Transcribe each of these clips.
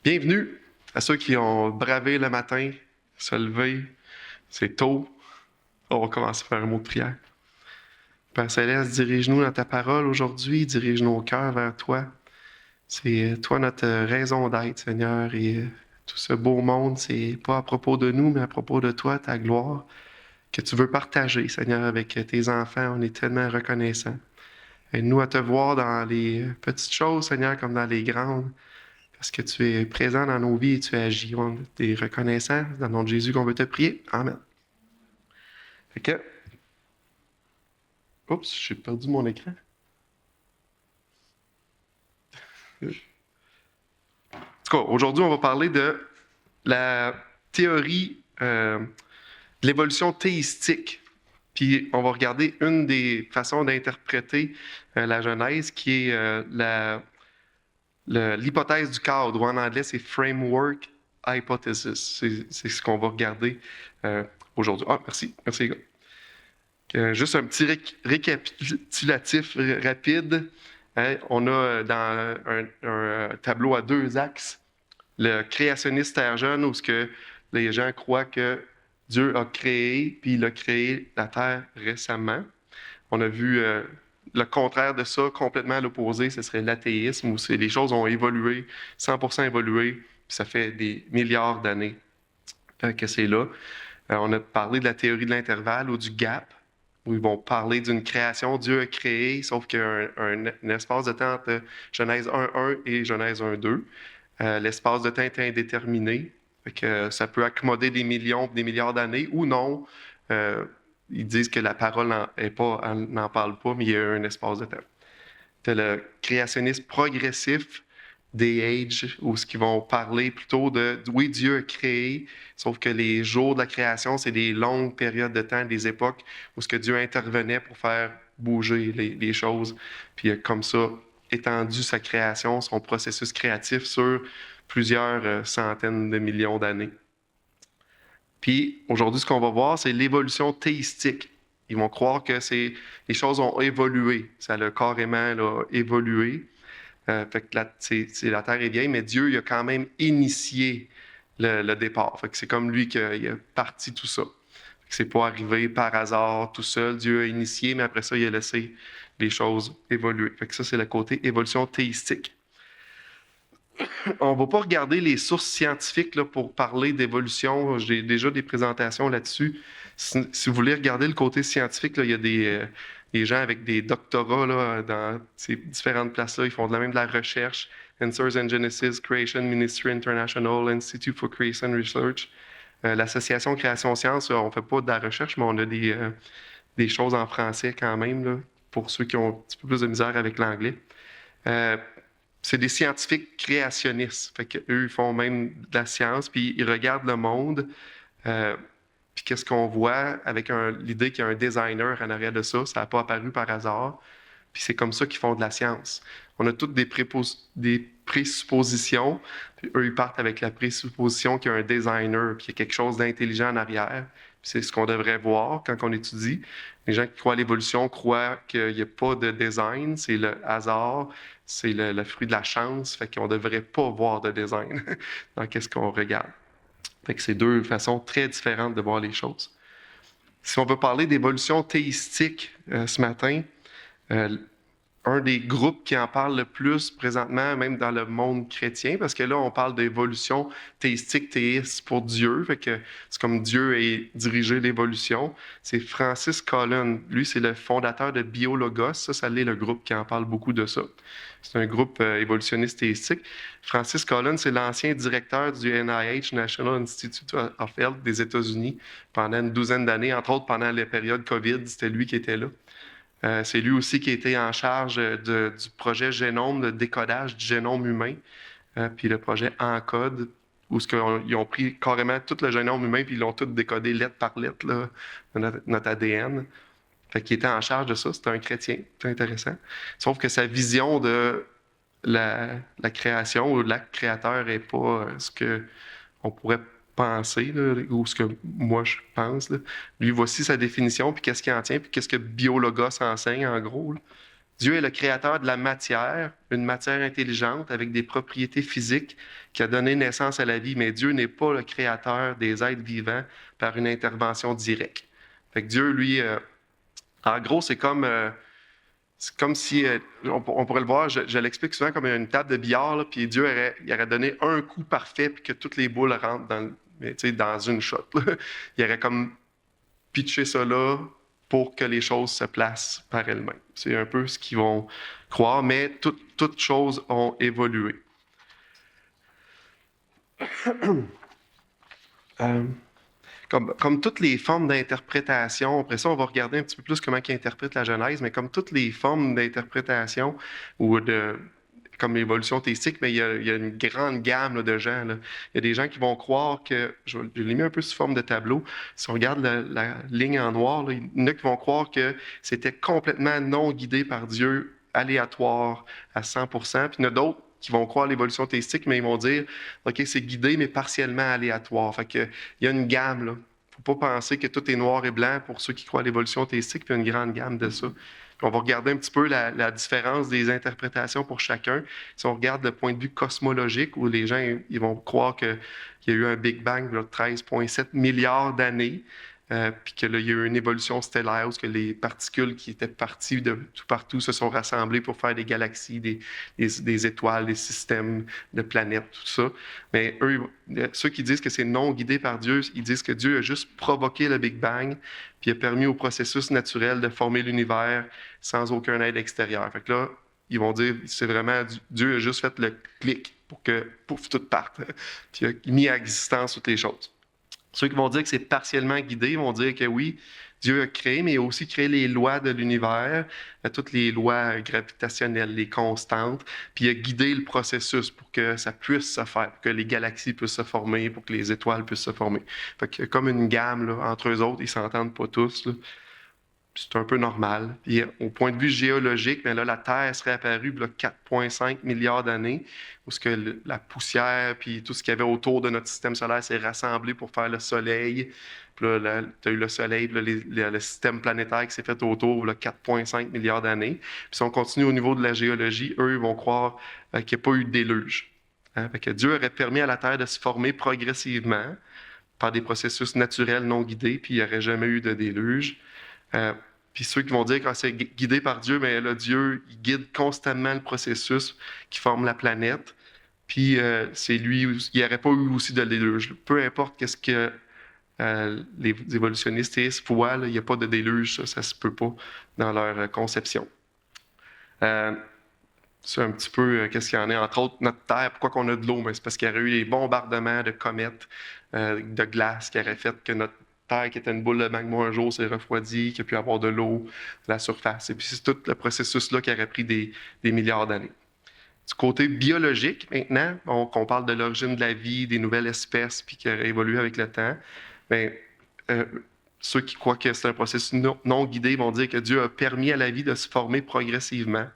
Bienvenue à ceux qui ont bravé le matin, se lever. C'est tôt. On va commencer par un mot de prière. Père Céleste, dirige-nous dans ta parole aujourd'hui, dirige nos cœurs vers toi. C'est toi notre raison d'être, Seigneur, et tout ce beau monde, c'est pas à propos de nous, mais à propos de toi, ta gloire, que tu veux partager, Seigneur, avec tes enfants. On est tellement reconnaissants. Aide-nous à te voir dans les petites choses, Seigneur, comme dans les grandes. Parce que tu es présent dans nos vies et tu agis. On est reconnaissant. Dans le nom de Jésus qu'on veut te prier. Amen. Fait que, oups, j'ai perdu mon écran. En tout cas, aujourd'hui, on va parler de la théorie de l'évolution théistique. Puis on va regarder une des façons d'interpréter la Genèse, qui est l'hypothèse du cadre, ou en anglais, c'est framework hypothesis. C'est ce qu'on va regarder aujourd'hui. Ah, merci. Merci, les gars. Juste un petit récapitulatif rapide. Hein, on a dans un tableau à deux axes le créationniste terre jeune, où ce que les gens croient que Dieu a créé, puis il a créé la terre récemment. On a vu le contraire de ça, complètement à l'opposé, ce serait l'athéisme, où les choses ont évolué, 100% évolué, puis ça fait des milliards d'années que c'est là. On a parlé de la théorie de l'intervalle ou du gap, où ils vont parler d'une création. Dieu a créé, sauf qu'il y a un espace de temps entre Genèse 1.1 et Genèse 1.2. L'espace de temps est indéterminé, fait que ça peut accommoder des millions, des milliards d'années ou non. Ils disent que la parole n'en parle pas, mais il y a un espace de temps. C'est le créationnisme progressif des Age, où ce qu'ils vont parler plutôt de, oui, Dieu a créé, sauf que les jours de la création, c'est des longues périodes de temps, des époques où ce que Dieu intervenait pour faire bouger les choses. Puis comme ça, étendu sa création, son processus créatif sur plusieurs centaines de millions d'années. Puis aujourd'hui, ce qu'on va voir, c'est l'évolution théistique. Ils vont croire que les choses ont évolué. Ça a carrément là, évolué. Fait que la Terre est vieille, mais Dieu il a quand même initié le départ. Fait que c'est comme lui qui a parti tout ça. Fait que c'est pas arrivé par hasard tout seul. Dieu a initié, mais après ça, il a laissé les choses évoluer. Fait que ça, c'est le côté évolution théistique. On ne va pas regarder les sources scientifiques là, pour parler d'évolution. J'ai déjà des présentations là-dessus. Si vous voulez regarder le côté scientifique, là, il y a des gens avec des doctorats là, dans ces différentes places-là. Ils font de la recherche. Answers and Genesis, Creation Ministry International, Institute for Creation Research. L'Association Création Science, on ne fait pas de la recherche, mais on a des choses en français quand même, là, pour ceux qui ont un petit peu plus de misère avec l'anglais. C'est des scientifiques créationnistes. Fait qu'eux, ils font même de la science, puis ils regardent le monde. Puis qu'est-ce qu'on voit avec l'idée qu'il y a un designer en arrière de ça. Ça n'a pas apparu par hasard. Puis c'est comme ça qu'ils font de la science. On a toutes des présuppositions. Puis eux, ils partent avec la présupposition qu'il y a un designer, puis qu'il y a quelque chose d'intelligent en arrière. Puis c'est ce qu'on devrait voir quand on étudie. Les gens qui croient à l'évolution croient qu'il n'y a pas de design, c'est le hasard, c'est le fruit de la chance, fait qu'on ne devrait pas voir de design dans qu'est-ce qu'on regarde. Fait que c'est deux façons très différentes de voir les choses. Si on veut parler d'évolution théistique ce matin, un des groupes qui en parle le plus présentement, même dans le monde chrétien, parce que là, on parle d'évolution théistique, théiste pour Dieu, fait que c'est comme Dieu a dirigé l'évolution. C'est Francis Collin. Lui, c'est le fondateur de Biologos. Ça l'est le groupe qui en parle beaucoup de ça. C'est un groupe évolutionniste théistique. Francis Collin, c'est l'ancien directeur du NIH, National Institute of Health des États-Unis, pendant une douzaine d'années, entre autres pendant la période COVID, c'était lui qui était là. C'est lui aussi qui a été en charge du projet Génome, de décodage du génome humain, puis le projet ENCODE, où ils ont pris carrément tout le génome humain, puis ils l'ont tout décodé lettre par lettre, là, notre ADN. Fait qu'il était en charge de ça, c'était un chrétien, c'est intéressant. Sauf que sa vision de la création ou de l'acte créateur n'est pas ce qu'on pourrait penser, là, ou ce que moi je pense. Là. Lui, voici sa définition, puis qu'est-ce qu'il en tient, puis qu'est-ce que Biologos enseigne, en gros. Là. Dieu est le créateur de la matière, une matière intelligente avec des propriétés physiques qui a donné naissance à la vie, mais Dieu n'est pas le créateur des êtres vivants par une intervention directe. Fait que Dieu, lui, en gros, c'est comme si, on pourrait le voir, je l'explique souvent comme une table de billard, là, puis Dieu il aurait donné un coup parfait, puis que toutes les boules rentrent dans une shot. Là. Il aurait comme pitché ça là pour que les choses se placent par elles-mêmes. C'est un peu ce qu'ils vont croire, mais toutes choses ont évolué. Comme toutes les formes d'interprétation, après ça, on va regarder un petit peu plus comment ils interprètent la Genèse, mais comme toutes les formes d'interprétation comme l'évolution théistique, mais il y a une grande gamme là, de gens. Là. Il y a des gens qui vont croire que, je l'ai mis un peu sous forme de tableau, si on regarde la ligne en noir, là, il y en a qui vont croire que c'était complètement non guidé par Dieu, aléatoire à 100%, puis il y en a d'autres qui vont croire à l'évolution théistique, mais ils vont dire, OK, c'est guidé, mais partiellement aléatoire. Fait que, il y a une gamme, là. Faut pas penser que tout est noir et blanc pour ceux qui croient à l'évolution théistique, puis il y a une grande gamme de ça. Puis on va regarder un petit peu la différence des interprétations pour chacun. Si on regarde le point de vue cosmologique, où les gens ils vont croire qu'il y a eu un Big Bang de 13,7 milliards d'années, puis que là, il y a eu une évolution stellaire où que les particules qui étaient parties de tout partout se sont rassemblées pour faire des galaxies, des étoiles, des systèmes de planètes, tout ça. Mais eux, ceux qui disent que c'est non guidé par Dieu, ils disent que Dieu a juste provoqué le Big Bang, puis a permis au processus naturel de former l'univers sans aucun aide extérieure. Fait que là, ils vont dire, c'est vraiment, Dieu a juste fait le clic pour que, pouf, tout parte. Puis il a mis à existence toutes les choses. Ceux qui vont dire que c'est partiellement guidé vont dire que oui, Dieu a créé, mais il a aussi créé les lois de l'univers, toutes les lois gravitationnelles, les constantes, puis il a guidé le processus pour que ça puisse se faire, pour que les galaxies puissent se former, pour que les étoiles puissent se former. Fait que comme une gamme là, entre eux autres, ils s'entendent pas tous. Là. C'est un peu normal. Puis, au point de vue géologique, mais là, la Terre serait apparue il y a 4,5 milliards d'années, où ce que la poussière puis tout ce qu'il y avait autour de notre système solaire s'est rassemblé pour faire le Soleil. Puis là, tu as eu le Soleil, puis là, le système planétaire qui s'est fait autour de 4,5 milliards d'années. Puis si on continue au niveau de la géologie, eux, ils vont croire qu'il n'y a pas eu de déluge. Hein? Fait que Dieu aurait permis à la Terre de se former progressivement par des processus naturels non guidés, puis il n'y aurait jamais eu de déluge. Puis ceux qui vont dire que c'est guidé par Dieu, mais là, Dieu, il guide constamment le processus qui forme la planète. Puis c'est lui, il n'y aurait pas eu aussi de déluge. Peu importe qu'est-ce que les évolutionnistes voient, il n'y a pas de déluge, ça se peut pas dans leur conception. C'est un petit peu qu'est-ce qu'il y en a. Entre autres, notre Terre, pourquoi qu'on a de l'eau? C'est parce qu'il y aurait eu des bombardements de comètes, de glace qui auraient fait que notre Terre, qui était une boule de magma un jour, s'est refroidie, qu'il y a pu avoir de l'eau à la surface. Et puis c'est tout le processus-là qui aurait pris des milliards d'années. Du côté biologique, maintenant, qu'on parle de l'origine de la vie, des nouvelles espèces, puis qui auraient évolué avec le temps, bien, ceux qui croient que c'est un processus non guidé vont dire que Dieu a permis à la vie de se former progressivement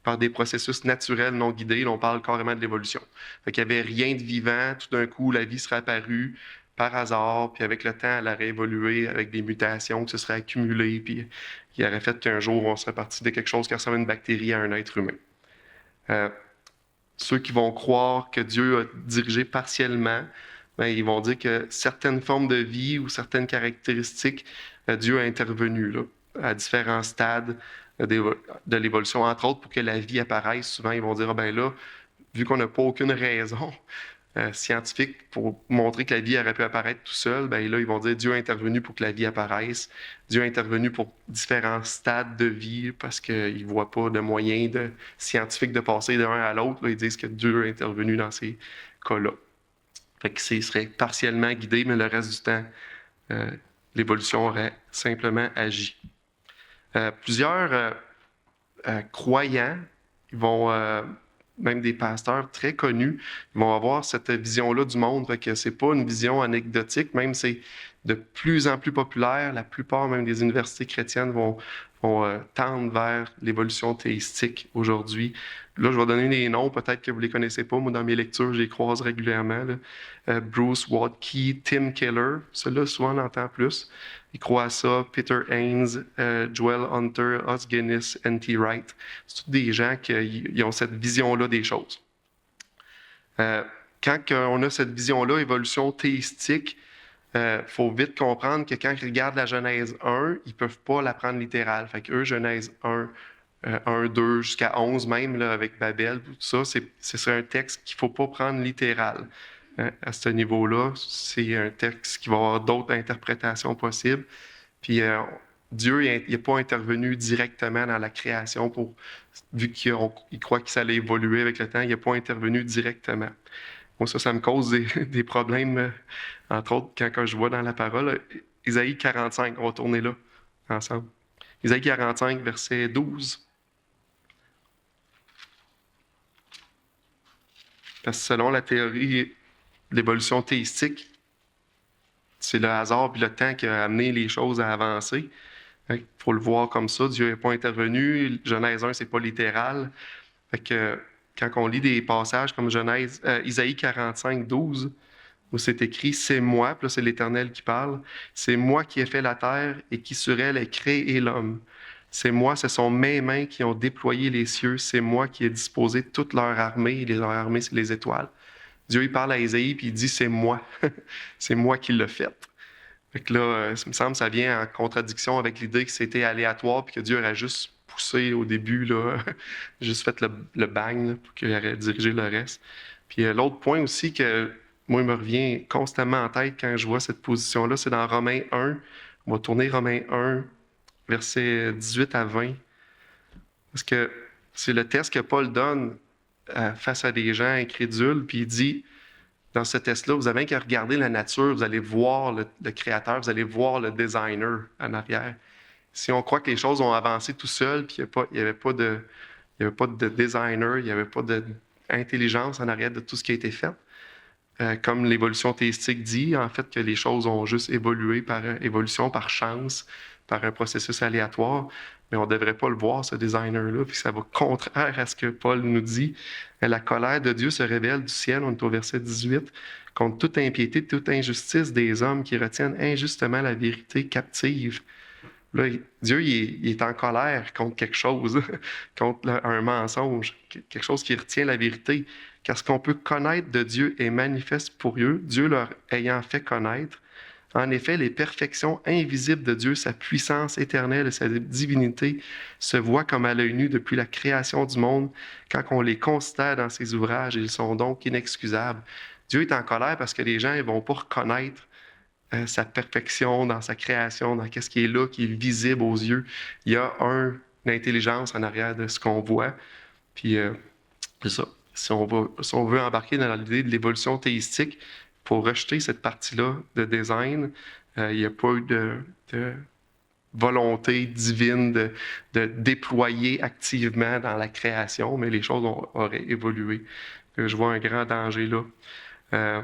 par des processus naturels non guidés. Là, on parle carrément de l'évolution. Fait qu'il n'y avait rien de vivant. Tout d'un coup, la vie serait apparue par hasard, puis avec le temps, elle aurait évolué avec des mutations qui se seraient accumulées, puis qui aurait fait qu'un jour, on serait parti de quelque chose qui ressemble à une bactérie à un être humain. Ceux qui vont croire que Dieu a dirigé partiellement, bien, ils vont dire que certaines formes de vie ou certaines caractéristiques, Dieu a intervenu là, à différents stades de l'évolution, entre autres, pour que la vie apparaisse. Souvent, ils vont dire, ah, ben là, vu qu'on n'a pas aucune raison scientifique pour montrer que la vie aurait pu apparaître tout seul, ben là, ils vont dire, Dieu a intervenu pour que la vie apparaisse. Dieu a intervenu pour différents stades de vie parce qu'ils ne voient pas de moyen scientifique de passer d'un à l'autre. Là, ils disent que Dieu a intervenu dans ces cas-là. Fait que ce serait partiellement guidé, mais le reste du temps, l'évolution aurait simplement agi. Plusieurs croyants, ils vont, même des pasteurs très connus, ils vont avoir cette vision-là du monde. Fait que c'est pas une vision anecdotique, même c'est de plus en plus populaire. La plupart même des universités chrétiennes vont tendre vers l'évolution théistique aujourd'hui. Là, je vais donner des noms, peut-être que vous ne les connaissez pas. Moi, dans mes lectures, je les croise régulièrement. Bruce Waltke, Tim Keller, ceux-là, souvent, on entend plus. Ils croient à ça. Peter Haynes, Joel Hunter, Os Guinness, N.T. Wright. C'est tous des gens qui ont cette vision-là des choses. Quand on a cette vision-là, évolution théistique, faut vite comprendre que quand ils regardent la Genèse 1, ils ne peuvent pas la prendre littérale. Fait que eux, Genèse 1, 1, 2, jusqu'à 11 même, là, avec Babel, tout ça, ce serait un texte qu'il ne faut pas prendre littéral. À ce niveau-là, c'est un texte qui va avoir d'autres interprétations possibles. Puis Dieu, il n'est pas intervenu directement dans la création vu qu'il croit que ça allait évoluer avec le temps, il n'est pas intervenu directement. Moi, ça me cause des problèmes, entre autres, quand je vois dans la parole. Isaïe 45, on va tourner là, ensemble. Isaïe 45, verset 12. Parce que selon la théorie de l'évolution théistique, c'est le hasard puis le temps qui a amené les choses à avancer. Il faut le voir comme ça. Dieu n'est pas intervenu. Genèse 1, c'est pas littéral. Fait que quand on lit des passages comme Isaïe 45, 12, où c'est écrit « C'est moi », puis là c'est l'Éternel qui parle, « C'est moi qui ai fait la terre et qui sur elle ai créé l'homme. C'est moi, ce sont mes mains qui ont déployé les cieux. C'est moi qui ai disposé toute leur armée. » Leur armée, c'est les étoiles. Dieu, il parle à Isaïe, puis il dit « C'est moi. C'est moi qui l'ai fait. » Fait que là, ça me semble que ça vient en contradiction avec l'idée que c'était aléatoire, puis que Dieu aurait juste poussé au début, là, juste fait le bang, là, pour qu'il aurait dirigé le reste. Puis l'autre point aussi que moi, il me revient constamment en tête quand je vois cette position-là, c'est dans Romains 1. On va tourner Romains 1, versets 18 à 20. Parce que c'est le test que Paul donne face à des gens incrédules, puis il dit, dans ce test-là, vous avez qu'à regarder la nature, vous allez voir le créateur, vous allez voir le designer en arrière. Si on croit que les choses ont avancé tout seul, puis il n'y avait pas de designer, il n'y avait pas d'intelligence en arrière de tout ce qui a été fait, comme l'évolution théistique dit, en fait, que les choses ont juste évolué par évolution, par chance, par un processus aléatoire, mais on ne devrait pas le voir, ce designer-là, puis ça va contraire à ce que Paul nous dit. La colère de Dieu se révèle du ciel, on est au verset 18, contre toute impiété, toute injustice des hommes qui retiennent injustement la vérité captive. Là, Dieu, il est en colère contre quelque chose, contre un mensonge, quelque chose qui retient la vérité. Car ce qu'on peut connaître de Dieu est manifeste pour eux, Dieu leur ayant fait connaître. En effet, les perfections invisibles de Dieu, sa puissance éternelle et sa divinité se voient comme à l'œil nu depuis la création du monde. Quand on les considère dans ses ouvrages, ils sont donc inexcusables. Dieu est en colère parce que les gens ne vont pas reconnaître sa perfection dans sa création, dans ce qui est là, qui est visible aux yeux. Il y a une intelligence en arrière de ce qu'on voit. Puis, c'est ça. Si on veut embarquer dans l'idée de l'évolution théistique, il faut rejeter cette partie-là de design. Il n'y a pas eu de volonté divine de déployer activement dans la création, mais les choses auraient évolué. Je vois un grand danger là.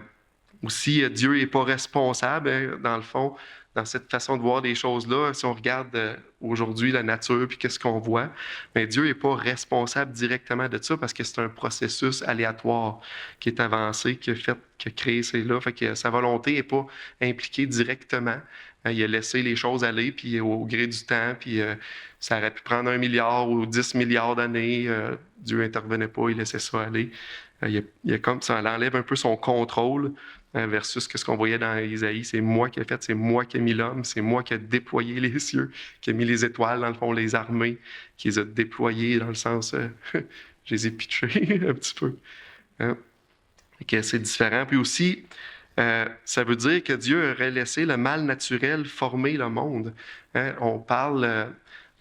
Aussi, Dieu n'est pas responsable, dans le fond, dans cette façon de voir des choses-là. Si on regarde aujourd'hui la nature puis qu'est-ce qu'on voit, mais Dieu n'est pas responsable directement de ça parce que c'est un processus aléatoire qui est avancé, qui a créé cela. Fait que sa volonté n'est pas impliquée directement. Il a laissé les choses aller puis au gré du temps, puis ça aurait pu prendre 1 milliard ou 10 milliards d'années. Dieu n'intervenait pas, il laissait ça aller. Il y a comme ça enlève un peu son contrôle versus ce qu'on voyait dans Isaïe. C'est moi qui ai fait, c'est moi qui ai mis l'homme, c'est moi qui ai déployé les cieux, qui ai mis les étoiles, dans le fond, les armées, qui les a déployées dans le sens, je les ai pitchés un petit peu. C'est différent. Puis aussi, ça veut dire que Dieu aurait laissé le mal naturel former le monde. On parle...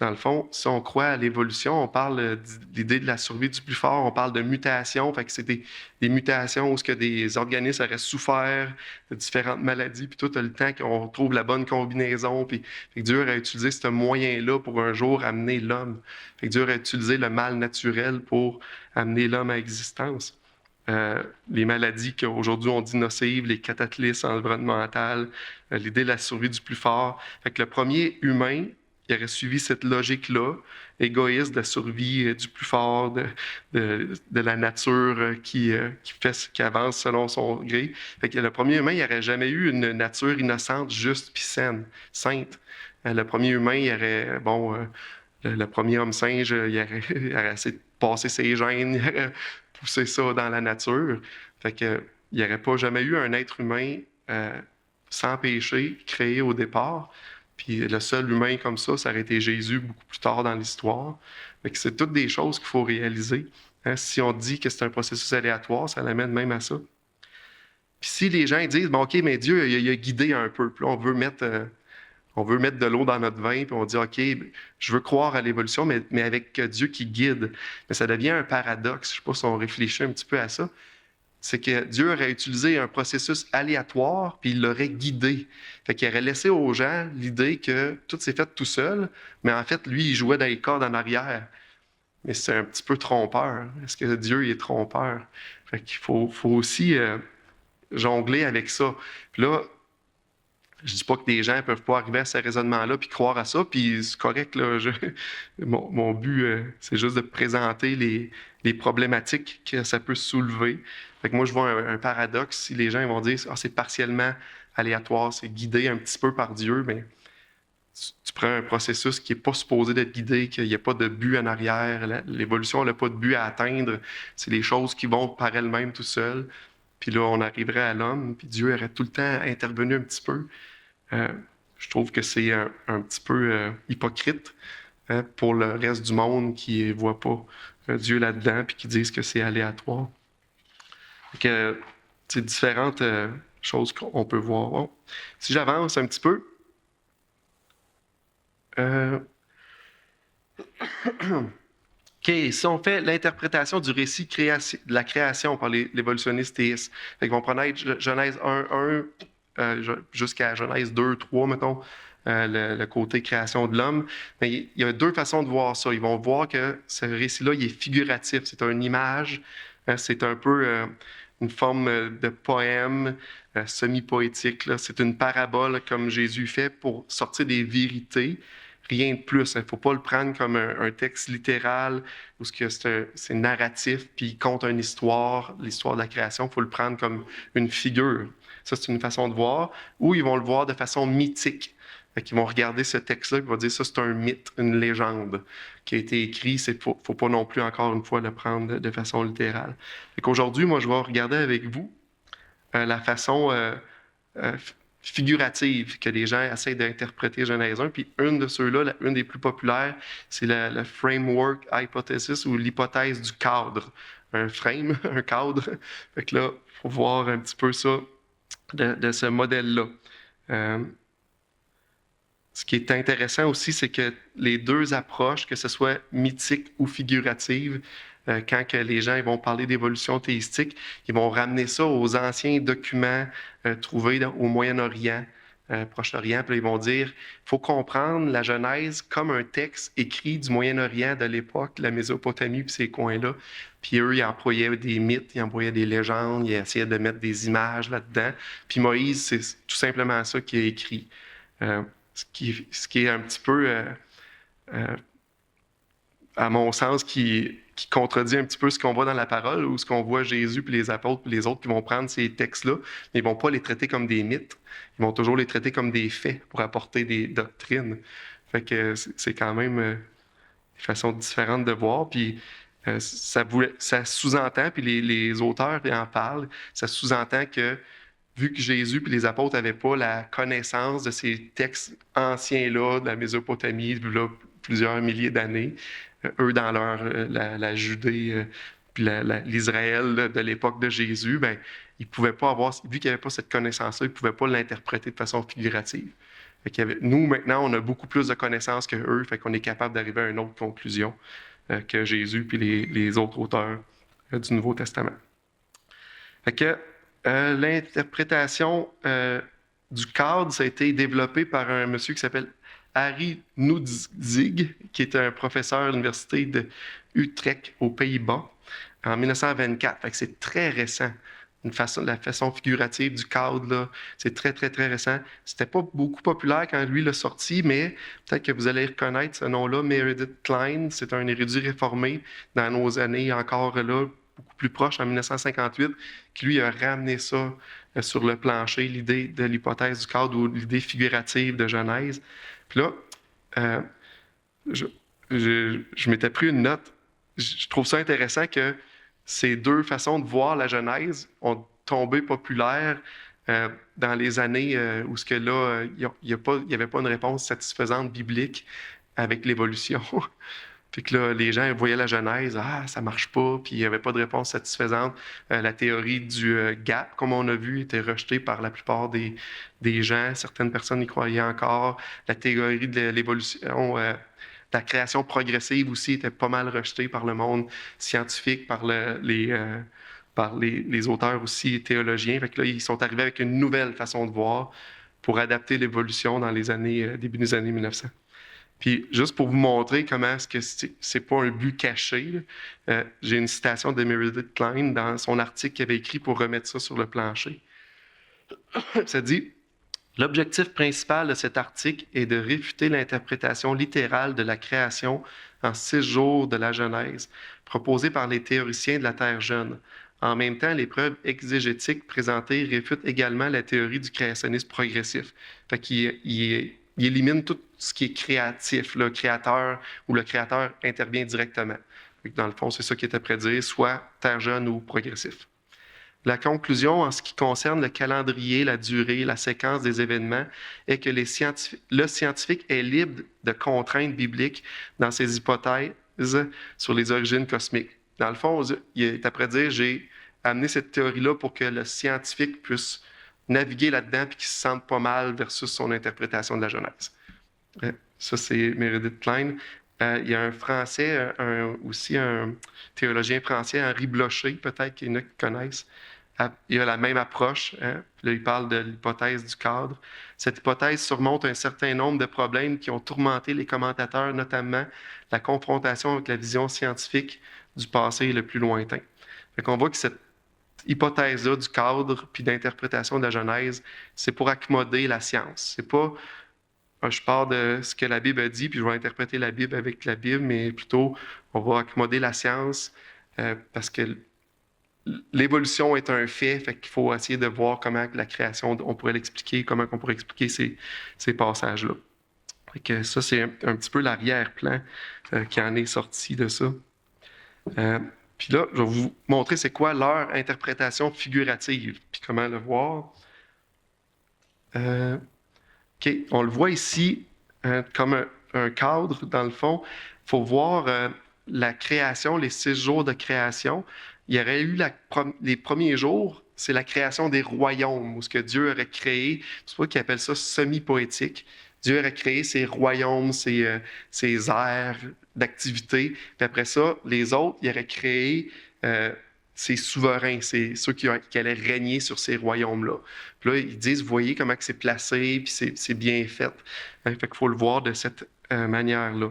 Dans le fond, si on croit à l'évolution, on parle de l'idée de la survie du plus fort, on parle de mutation, fait que c'est des mutations où ce que des organismes auraient souffert de différentes maladies, puis tout le temps qu'on trouve la bonne combinaison, puis fait que Dieu aurait utilisé ce moyen-là pour un jour amener l'homme. Fait que Dieu aurait utilisé le mal naturel pour amener l'homme à existence. Les maladies qu'aujourd'hui on dit nocives, les cataclysmes environnementaux, l'idée de la survie du plus fort. Fait que le premier humain, il aurait suivi cette logique-là, égoïste de la survie du plus fort, de la nature qui avance selon son gré. Fait que le premier humain, il n'aurait jamais eu une nature innocente, juste puis saine, sainte. Le premier humain, il aurait, le premier homme singe, il aurait essayé de passer ses gènes, il aurait poussé ça dans la nature. Fait que, il n'y aurait pas jamais eu un être humain sans péché créé au départ. Puis le seul humain comme ça aurait été Jésus beaucoup plus tard dans l'histoire. Fait que c'est toutes des choses qu'il faut réaliser. Hein, si on dit que c'est un processus aléatoire, ça l'amène même à ça. Puis si les gens disent, bon, OK, mais Dieu, il a guidé un peu. Puis là, on veut mettre de l'eau dans notre vin, puis on dit, OK, je veux croire à l'évolution, mais avec Dieu qui guide. Mais ça devient un paradoxe. Je ne sais pas si on réfléchit un petit peu à ça. C'est que Dieu aurait utilisé un processus aléatoire, puis il l'aurait guidé. Fait qu'il aurait laissé aux gens l'idée que tout s'est fait tout seul, mais en fait, lui, il jouait dans les cordes en arrière. Mais c'est un petit peu trompeur. Est-ce que Dieu il est trompeur? Fait qu'il faut aussi jongler avec ça. Puis là, je dis pas que des gens ne peuvent pas arriver à ce raisonnement-là puis croire à ça, puis c'est correct, là. Mon but, c'est juste de présenter les problématiques que ça peut soulever. Fait que moi, je vois un paradoxe si les gens ils vont dire « Ah, c'est partiellement aléatoire, c'est guidé un petit peu par Dieu », mais tu prends un processus qui n'est pas supposé d'être guidé, qu'il n'y a pas de but en arrière, l'évolution n'a pas de but à atteindre, c'est les choses qui vont par elles-mêmes tout seules. Puis là, on arriverait à l'homme, puis Dieu aurait tout le temps intervenu un petit peu. Je trouve que c'est un petit peu hypocrite pour le reste du monde qui ne voit pas Dieu là-dedans puis qui disent que c'est aléatoire. Donc, c'est différentes choses qu'on peut voir. Bon. Si j'avance un petit peu, OK, si on fait l'interprétation du récit de la création par l'évolutionniste théiste, ils vont prendre Genèse 1, jusqu'à Genèse 2, 3, mettons, le côté création de l'homme. Mais il y a deux façons de voir ça. Ils vont voir que ce récit-là, il est figuratif. C'est une image, c'est un peu une forme de poème semi-poétique. C'est une parabole comme Jésus fait pour sortir des vérités. Rien de plus. Il ne faut pas le prendre comme un texte littéral où c'est narratif, puis il compte une histoire, l'histoire de la création. Il faut le prendre comme une figure. Ça, c'est une façon de voir. Ou ils vont le voir de façon mythique. Ils vont regarder ce texte-là et vont dire ça, c'est un mythe, une légende qui a été écrit. Il ne faut pas non plus, encore une fois, le prendre de façon littérale. Aujourd'hui, moi, je vais regarder avec vous la façon figurative que les gens essayent d'interpréter Genèse 1. Puis une de ceux-là, une des plus populaires, c'est le framework hypothesis ou l'hypothèse du cadre. Un frame, un cadre. Fait que là, il faut voir un petit peu ça de ce modèle-là. Ce qui est intéressant aussi, c'est que les deux approches, que ce soit mythique ou figurative, quand que les gens ils vont parler d'évolution théistique, ils vont ramener ça aux anciens documents trouvés au Moyen-Orient, Proche-Orient, puis ils vont dire il faut comprendre la Genèse comme un texte écrit du Moyen-Orient de l'époque, la Mésopotamie, puis ces coins-là. Puis eux, ils employaient des mythes, ils employaient des légendes, ils essayaient de mettre des images là-dedans. Puis Moïse, c'est tout simplement ça qui est écrit. Ce qui est un petit peu, à mon sens, qui contredit un petit peu ce qu'on voit dans la parole, ou ce qu'on voit Jésus, puis les apôtres, puis les autres qui vont prendre ces textes-là, mais ils ne vont pas les traiter comme des mythes, ils vont toujours les traiter comme des faits pour apporter des doctrines. Fait que c'est quand même une façon différente de voir, puis ça sous-entend, puis les auteurs en parlent, ça sous-entend que vu que Jésus et les apôtres n'avaient pas la connaissance de ces textes anciens-là, de la Mésopotamie, là, plusieurs milliers d'années, eux dans la Judée, puis l'Israël de l'époque de Jésus, ben, ils pouvaient pas avoir, vu qu'ils n'avaient pas cette connaissance-là, ils ne pouvaient pas l'interpréter de façon figurative. Nous, maintenant, on a beaucoup plus de connaissances qu'eux, fait qu'on est capable d'arriver à une autre conclusion que Jésus et les autres auteurs du Nouveau Testament. Fait que l'interprétation du cadre, ça a été développé par un monsieur qui s'appelle Harry Noudzig, qui est un professeur à l'université de Utrecht aux Pays-Bas en 1924. Fait que c'est très récent. la façon figurative du cadre, là, c'est très, très, très récent. C'était pas beaucoup populaire quand lui l'a sorti, mais peut-être que vous allez reconnaître ce nom-là, Meredith Kline. C'est un érudit réformé dans nos années encore là, beaucoup plus proche, en 1958, qui lui a ramené ça sur le plancher, l'idée de l'hypothèse du cadre ou l'idée figurative de Genèse. Puis là, euh, je, je m'étais pris une note. Je trouve ça intéressant que ces deux façons de voir la Genèse ont tombé populaires dans les années où ce que là, il n'y avait pas une réponse satisfaisante biblique avec l'évolution. Puis que là, les gens voyaient la Genèse, ça marche pas, puis il n'y avait pas de réponse satisfaisante. La théorie du gap, comme on a vu, était rejetée par la plupart des gens. Certaines personnes y croyaient encore. La théorie de l'évolution, la création progressive aussi était pas mal rejetée par le monde scientifique, par les auteurs aussi théologiens. Fait que là, ils sont arrivés avec une nouvelle façon de voir pour adapter l'évolution dans les années, début des années 1900. Puis juste pour vous montrer comment est-ce que c'est pas un but caché, j'ai une citation de Meredith Kline dans son article qu'elle avait écrit pour remettre ça sur le plancher. Ça dit: l'objectif principal de cet article est de réfuter l'interprétation littérale de la création en 6 jours de la Genèse, proposée par les théoriciens de la Terre jeune. En même temps, les preuves exégétiques présentées réfutent également la théorie du créationnisme progressif. Fait qu'il il élimine tout ce qui est créatif, le créateur, où le créateur intervient directement. Dans le fond, c'est ça qu'il était prêt à dire, soit Terre jeune ou progressif. La conclusion en ce qui concerne le calendrier, la durée, la séquence des événements est que le scientifique est libre de contraintes bibliques dans ses hypothèses sur les origines cosmiques. Dans le fond, il est après dire, j'ai amené cette théorie-là pour que le scientifique puisse naviguer là-dedans et qu'il se sente pas mal versus son interprétation de la Genèse. Ça, c'est Meredith Kline. Il y a un Français, aussi un théologien français, Henri Blocher, peut-être qu'il y en a qui connaissent. Il a la même approche. Hein? Là, il parle de l'hypothèse du cadre. Cette hypothèse surmonte un certain nombre de problèmes qui ont tourmenté les commentateurs, notamment la confrontation avec la vision scientifique du passé le plus lointain. Fait qu'on voit que cette hypothèse-là du cadre puis d'interprétation de la Genèse, c'est pour accommoder la science. C'est pas je pars de ce que la Bible a dit, puis je vais interpréter la Bible avec la Bible, mais plutôt on va accommoder la science parce que l'évolution est un fait, fait qu'il faut essayer de voir comment la création, on pourrait l'expliquer, comment on pourrait expliquer ces passages-là. Fait que ça, c'est un petit peu l'arrière-plan qui en est sorti de ça. Puis là, je vais vous montrer c'est quoi leur interprétation figurative, puis comment le voir. OK, on le voit ici comme un cadre, dans le fond. Il faut voir la création, les 6 jours de création. Il y aurait eu les premiers jours, c'est la création des royaumes, où ce que Dieu aurait créé, c'est pour ça qu'ils appellent ça semi-poétique. Dieu aurait créé ses royaumes, ses aires d'activité. Puis après ça, les autres, il aurait créé ses souverains, c'est ceux qui allaient régner sur ces royaumes-là. Puis là, ils disent, vous voyez comment c'est placé, puis c'est bien fait. Fait qu'il faut le voir de cette manière-là.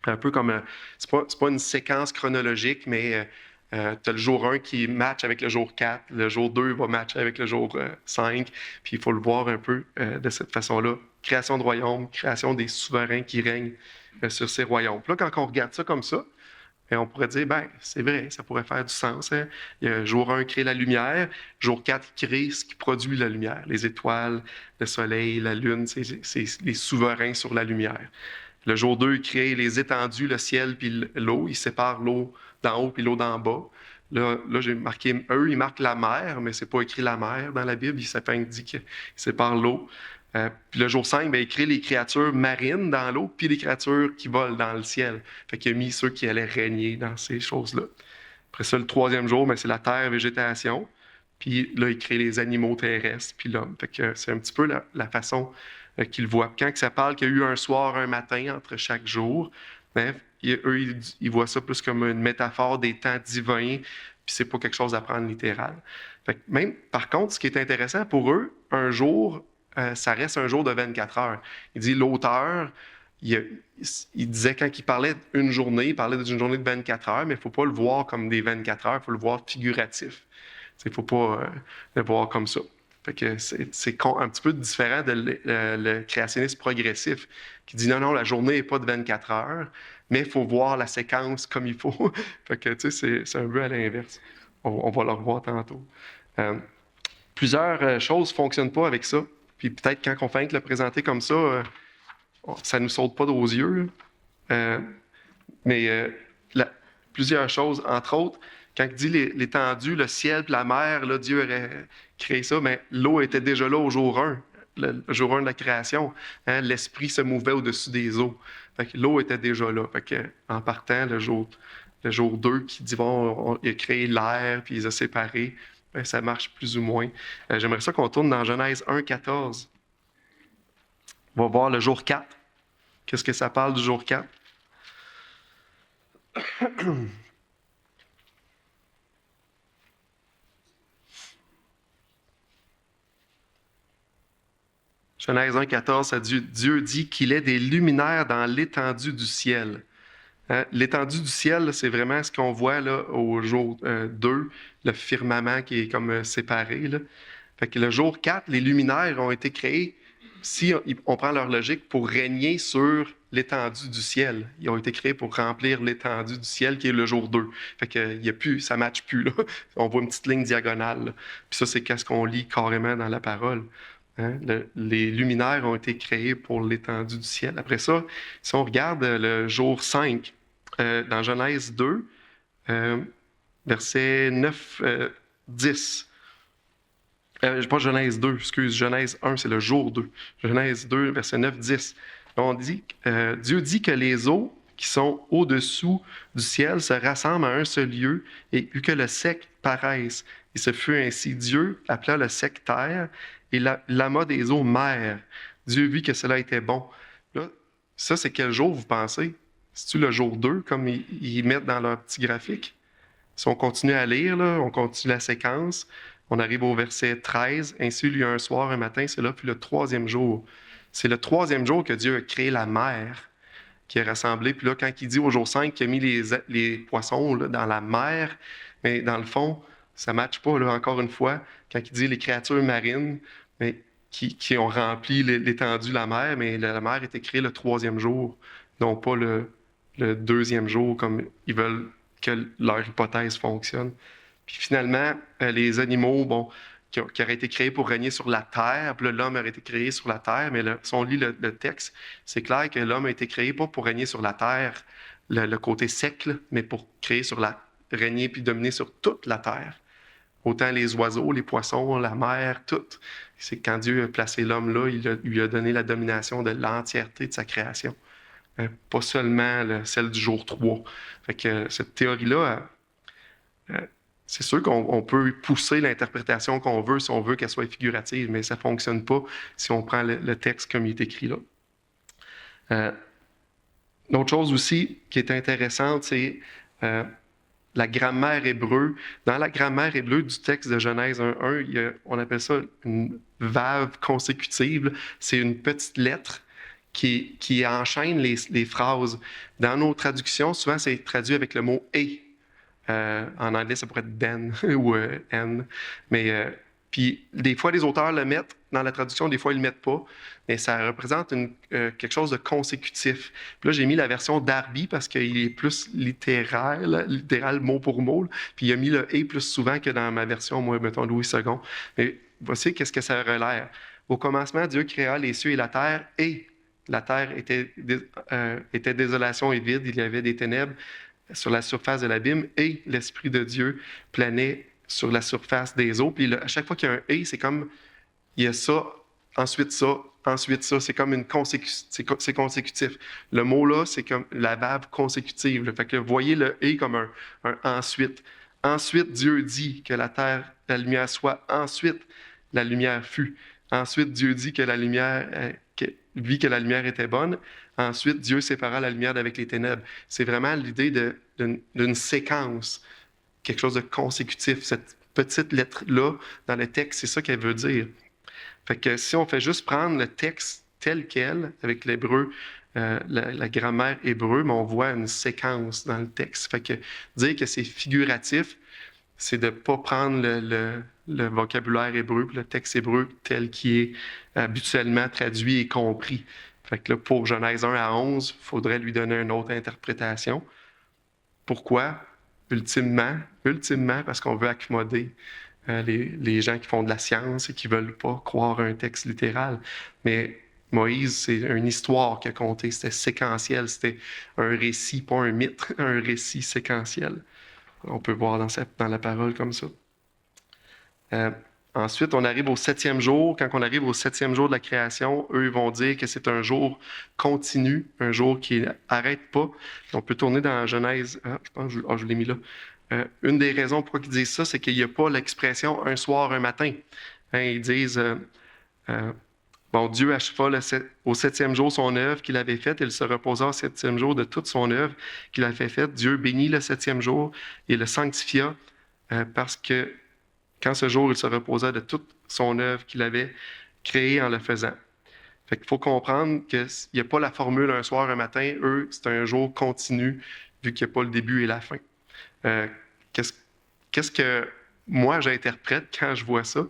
Un peu comme, c'est pas une séquence chronologique, mais tu as le jour 1 qui match avec le jour 4, le jour 2 va matcher avec le jour 5, puis il faut le voir un peu de cette façon-là. Création de royaume, création des souverains qui règnent sur ces royaumes. Puis là, quand on regarde ça comme ça, et on pourrait dire, c'est vrai, ça pourrait faire du sens. Hein? Jour 1 crée la lumière, jour 4 crée ce qui produit la lumière. Les étoiles, le soleil, la lune, c'est les souverains sur la lumière. Le jour 2, il crée les étendues, le ciel puis l'eau. Il sépare l'eau d'en haut puis l'eau d'en bas. Là, j'ai marqué, eux, ils marquent la mer, mais c'est pas écrit la mer dans la Bible. Il dit qu'il sépare l'eau. Puis le jour 5, il crée les créatures marines dans l'eau, puis les créatures qui volent dans le ciel. Fait qu'il a mis ceux qui allaient régner dans ces choses-là. Après ça, le 3e jour, c'est la terre, végétation. Puis là, il crée les animaux terrestres, puis l'homme. Fait que c'est un petit peu la façon qu'il voit. Quand ça parle qu'il y a eu un soir, un matin entre chaque jour, eux, ils voient ça plus comme une métaphore des temps divins, puis c'est pas quelque chose à prendre littéral. Fait que même, par contre, ce qui est intéressant pour eux, un jour, ça reste un jour de 24 heures. Il dit, l'auteur, il disait quand il parlait d'une journée, il parlait d'une journée de 24 heures, mais il ne faut pas le voir comme des 24 heures, il faut le voir figuratif. Il ne faut pas le voir comme ça. Fait que c'est un petit peu différent de le créationnisme progressif qui dit non, la journée n'est pas de 24 heures, mais il faut voir la séquence comme il faut. Fait que, tu sais, c'est un peu à l'inverse. On va le revoir tantôt. Plusieurs choses ne fonctionnent pas avec ça. Puis peut-être quand on fait le présenter comme ça, ça ne nous saute pas aux yeux. Mais plusieurs choses, entre autres, quand il dit l'étendue, le ciel et la mer, là, Dieu aurait créé ça, mais l'eau était déjà là au jour 1, le jour 1 de la création. Hein, l'esprit se mouvait au-dessus des eaux. Fait que l'eau était déjà là. Fait que, en partant, le jour 2, qui dit bon, il a créé l'air, puis il les a séparés, ben, ça marche plus ou moins. J'aimerais ça qu'on tourne dans Genèse 1, 14. On va voir le jour 4. Qu'est-ce que ça parle du jour 4? Genèse 1, 14, ça dit, Dieu dit qu'il est des luminaires dans l'étendue du ciel. Hein? L'étendue du ciel, c'est vraiment ce qu'on voit là, au jour 2, le firmament qui est comme séparé. Là. Fait que le jour 4, les luminaires ont été créés, si on prend leur logique, pour régner sur l'étendue du ciel. Ils ont été créés pour remplir l'étendue du ciel qui est le jour 2. Fait que y a plus, ça ne matche plus. Là. On voit une petite ligne diagonale. Là. Puis ça, c'est qu'est-ce qu'on lit carrément dans la parole. Hein? Les luminaires ont été créés pour l'étendue du ciel. Après ça, si on regarde le jour 5, dans Genèse 2, versets 9, 10. Pas Genèse 2, excuse, Genèse 1, c'est le jour 2. Genèse 2, verset 9, 10. On dit, Dieu dit que les eaux qui sont au-dessous du ciel se rassemblent à un seul lieu et que le sec paraisse. Et ce fut ainsi. Dieu appela le sec terre et l'amas des eaux mer. Dieu vit que cela était bon. Là, ça, c'est quel jour, vous pensez? C'est-tu le jour 2, comme ils mettent dans leur petit graphique? Si on continue à lire, là, on continue la séquence, on arrive au verset 13. Ainsi, il y a un soir, un matin, c'est là, puis le 3e jour. C'est le 3e jour que Dieu a créé la mer, qui est rassemblée. Puis là, quand il dit au jour 5 qu'il a mis les poissons là, dans la mer, mais dans le fond, ça ne matche pas, là, encore une fois, quand il dit les créatures marines, mais qui ont rempli l'étendue de la mer, mais la mer était créée le 3e jour, non pas le 2e jour, comme ils veulent que leur hypothèse fonctionne. Puis finalement, les animaux, bon, qui auraient été créés pour régner sur la terre, puis l'homme aurait été créé sur la terre, mais si on lit le texte, c'est clair que l'homme a été créé pas pour régner sur la terre, le côté sec, là, mais pour régner puis dominer sur toute la terre. Autant les oiseaux, les poissons, la mer, tout. C'est quand Dieu a placé l'homme là, il lui a donné la domination de l'entièreté de sa création. Pas seulement celle du jour 3. Fait que cette théorie-là, c'est sûr qu'on peut pousser l'interprétation qu'on veut si on veut qu'elle soit figurative, mais ça ne fonctionne pas si on prend le texte comme il est écrit là. Une autre chose aussi qui est intéressante, c'est la grammaire hébreu. Dans la grammaire hébreu du texte de Genèse 1.1, on appelle ça une vave consécutive. C'est une petite lettre qui enchaîne les phrases. Dans nos traductions, souvent, c'est traduit avec le mot « et ». En anglais, ça pourrait être ben ou n. Mais puis des fois, les auteurs le mettent dans la traduction, des fois, ils ne le mettent pas. Mais ça représente quelque chose de consécutif. Puis là, j'ai mis la version Darby parce qu'il est plus littéral mot pour mot. Là. Puis il a mis le « et » plus souvent que dans ma version, moi, mettons Louis II. Mais voici qu'est-ce que ça relaire. Au commencement, Dieu créa les cieux et la terre, et la terre était désolation et vide, il y avait des ténèbres sur la surface de l'abîme, et l'Esprit de Dieu planait sur la surface des eaux. Puis à chaque fois qu'il y a un « et », c'est comme, il y a ça, ensuite ça, ensuite ça. C'est comme c'est consécutif. Le mot là, c'est comme la verbe consécutive. Là. Fait que vous voyez le « et » comme un « ensuite ». Ensuite, Dieu dit que la lumière soit. Ensuite, la lumière fut. Ensuite, Dieu dit que vit que la lumière était bonne. Ensuite, Dieu sépara la lumière d'avec les ténèbres. C'est vraiment l'idée d'une séquence, quelque chose de consécutif. Cette petite lettre-là, dans le texte, c'est ça qu'elle veut dire. Fait que si on fait juste prendre le texte tel quel, avec l'hébreu, la grammaire hébreu, mais on voit une séquence dans le texte. Fait que dire que c'est figuratif, c'est de ne pas prendre le vocabulaire hébreu, le texte hébreu tel qu'il est habituellement traduit et compris. Fait que là, pour Genèse 1 à 11, il faudrait lui donner une autre interprétation. Pourquoi? Ultimement, parce qu'on veut accommoder les gens qui font de la science et qui ne veulent pas croire un texte littéral. Mais Moïse, c'est une histoire qu'il a contée, c'était séquentiel, c'était un récit, pas un mythe, un récit séquentiel. On peut voir dans la parole comme ça. Ensuite, on arrive au 7e jour. Quand on arrive au 7e jour de la création, eux, ils vont dire que c'est un jour continu, un jour qui n'arrête pas. On peut tourner dans Genèse. Je pense que je l'ai mis là. Une des raisons pourquoi ils disent ça, c'est qu'il n'y a pas l'expression un soir, un matin. Hein, ils disent bon, Dieu acheva au 7e jour son œuvre qu'il avait faite. Il se reposa au 7e jour de toute son œuvre qu'il avait faite. Dieu bénit le 7e jour et le sanctifia parce que quand ce jour, il se reposa de toute son œuvre qu'il avait créée en le faisant. Fait qu'il faut comprendre qu'il n'y a pas la formule un soir, un matin. Eux, c'est un jour continu, vu qu'il n'y a pas le début et la fin. Qu'est-ce que moi, j'interprète quand je vois ça?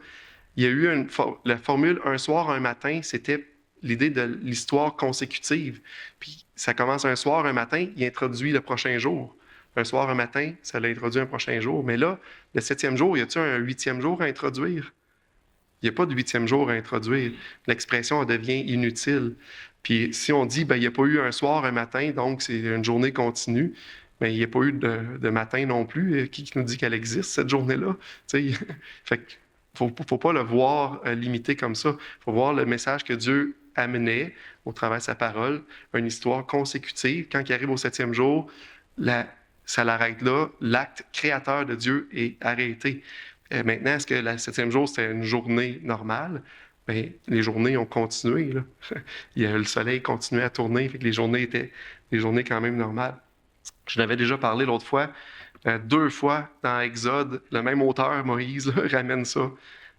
Il y a eu la formule un soir, un matin, c'était l'idée de l'histoire consécutive. Puis ça commence un soir, un matin, il introduit le prochain jour. Un soir, un matin, ça l'introduit un prochain jour. Mais là, le 7e jour, y a-t-il un 8e jour à introduire? Il n'y a pas de 8e jour à introduire. L'expression devient inutile. Puis si on dit, il n'y a pas eu un soir, un matin, donc c'est une journée continue, mais il n'y a pas eu de matin non plus. Qui nous dit qu'elle existe, cette journée-là? Fait que faut pas le voir limité comme ça. Il faut voir le message que Dieu amenait au travers de sa parole, une histoire consécutive. Quand il arrive au 7e jour, ça l'arrête là. L'acte créateur de Dieu est arrêté. Maintenant, est-ce que le 7e jour, c'était une journée normale? Bien, les journées ont continué. Là. Le soleil continuait à tourner, fait que les journées étaient des journées quand même normales. Je l'avais déjà parlé l'autre fois. 2 fois dans Exode, le même auteur, Moïse, là, ramène ça.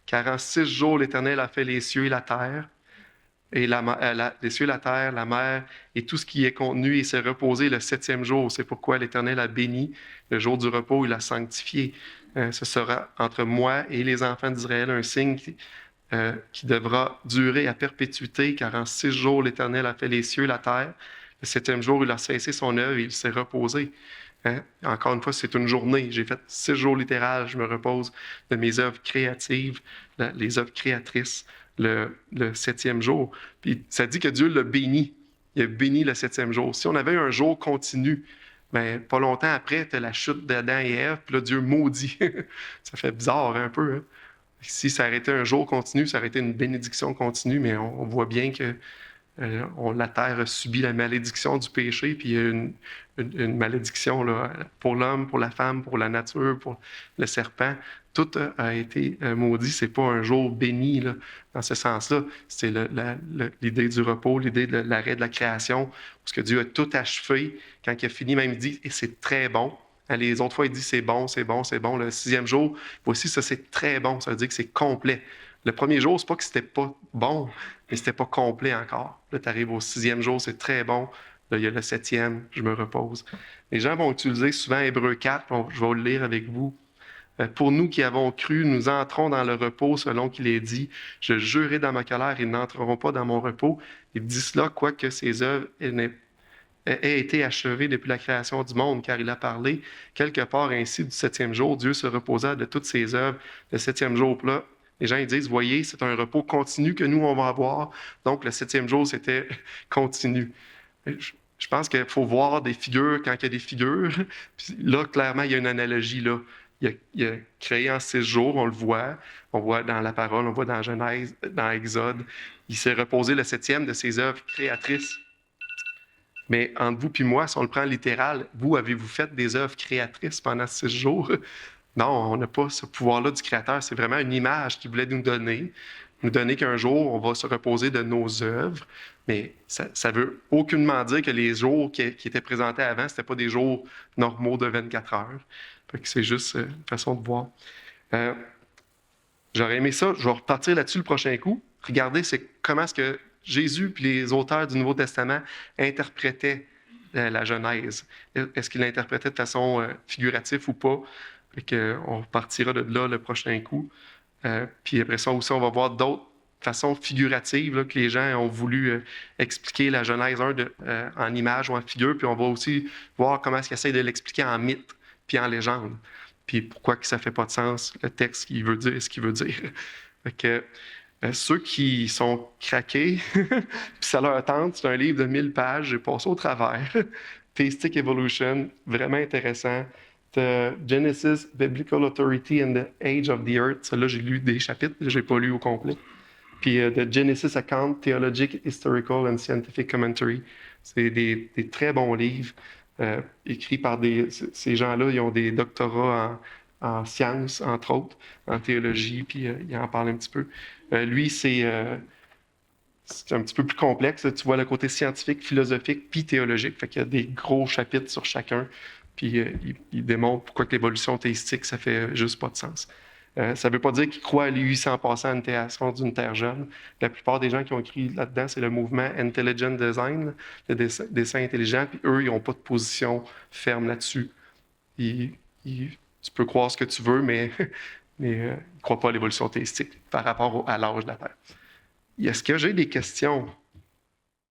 Car en 6 jours, l'Éternel a fait les cieux et la terre, et les cieux, la terre, la mer, et tout ce qui est contenu, et s'est reposé le 7e jour. C'est pourquoi l'Éternel a béni le jour du repos, il l'a sanctifié. Ce sera entre moi et les enfants d'Israël un signe qui devra durer à perpétuité, car en 6 jours, l'Éternel a fait les cieux, la terre. Le 7e jour, il a cessé son œuvre et il s'est reposé. Hein? Encore une fois, c'est une journée. J'ai fait 6 jours littéral. Je me repose de mes œuvres créatives, les œuvres créatrices, le 7e jour. Puis ça dit que Dieu l'a béni. Il a béni le 7e jour. Si on avait un jour continu, bien, pas longtemps après, tu as la chute d'Adam et Ève, puis là, Dieu maudit. Ça fait bizarre un peu. Hein? Si ça aurait été un jour continu, ça aurait été une bénédiction continue, mais on voit bien que la terre a subi la malédiction du péché, puis il y a une malédiction là, pour l'homme, pour la femme, pour la nature, pour le serpent. Tout a été maudit. C'est pas un jour béni là, dans ce sens-là. C'est l'idée du repos, l'idée de l'arrêt de la création, parce que Dieu a tout achevé. Quand il a fini, même il dit « et c'est très bon ». Les autres fois, il dit « c'est bon, c'est bon, c'est bon ». Le 6e jour, voici, ça c'est très bon. Ça veut dire que c'est complet. Le premier jour, c'est pas que c'était pas bon, mais c'était pas complet encore. Là, tu arrives au 6e jour, c'est très bon. Là, il y a le 7e, je me repose. Les gens vont utiliser souvent Hébreux 4, je vais le lire avec vous. Pour nous qui avons cru, nous entrons dans le repos selon qu'il est dit. Je jurai dans ma colère, ils n'entreront pas dans mon repos. Il dit cela, quoique ses œuvres aient été achevées depuis la création du monde, car il a parlé quelque part ainsi du 7e jour. Dieu se reposa de toutes ses œuvres le 7e jour. Là, les gens ils disent, voyez, c'est un repos continu que nous, on va avoir. Donc, le 7e jour, c'était continu. Je pense qu'il faut voir des figures quand il y a des figures. Puis là, clairement, il y a une analogie. Là. Il a créé en 6 jours, on le voit. On voit dans la parole, on voit dans Genèse, dans Exode. Il s'est reposé le 7e de ses œuvres créatrices. Mais entre vous et moi, si on le prend littéral, vous, avez-vous fait des œuvres créatrices pendant 6 jours? Non, on n'a pas ce pouvoir-là du Créateur. C'est vraiment une image qu'il voulait nous donner qu'un jour, on va se reposer de nos œuvres. Mais ça ne veut aucunement dire que les jours qui étaient présentés avant, ce n'étaient pas des jours normaux de 24 heures. Fait que c'est juste une façon de voir. J'aurais aimé ça. Je vais repartir là-dessus le prochain coup. Regardez, c'est comment est-ce que Jésus et les auteurs du Nouveau Testament interprétaient la Genèse. Est-ce qu'ils l'interprétaient de façon figurative ou pas? Fait que, on partira de là le prochain coup. Puis après ça aussi, on va voir d'autres façons figuratives là, que les gens ont voulu expliquer la Genèse 1 en image ou en figure. Puis on va aussi voir comment est-ce qu'ils essayent de l'expliquer en mythe puis en légende. Puis pourquoi que ça fait pas de sens, le texte qu'il veut dire, ce qu'il veut dire. Fait que, ceux qui sont craqués, puis ça leur tente, c'est un livre de 1000 pages, j'ai passé au travers. Theistic Evolution, vraiment intéressant. The Genesis, Biblical Authority and the Age of the Earth. Ça, là, j'ai lu des chapitres, je n'ai pas lu au complet. Puis The Genesis Account, Theologic, Historical and Scientific Commentary. C'est des très bons livres écrits par ces gens-là. Ils ont des doctorats en sciences, entre autres, en théologie, puis ils en parlent un petit peu. Lui, c'est un petit peu plus complexe. Tu vois le côté scientifique, philosophique, puis théologique. Fait qu'il y a des gros chapitres sur chacun. Puis il démontre pourquoi que l'évolution théistique, ça fait juste pas de sens. Ça ne veut pas dire qu'il croit à lui-100% à une création d'une terre jeune. La plupart des gens qui ont écrit là-dedans, c'est le mouvement Intelligent Design, le dessin intelligent, puis eux, ils n'ont pas de position ferme là-dessus. Tu peux croire ce que tu veux, mais, ils ne croient pas à l'évolution théistique par rapport à l'âge de la Terre. Est-ce que j'ai des questions?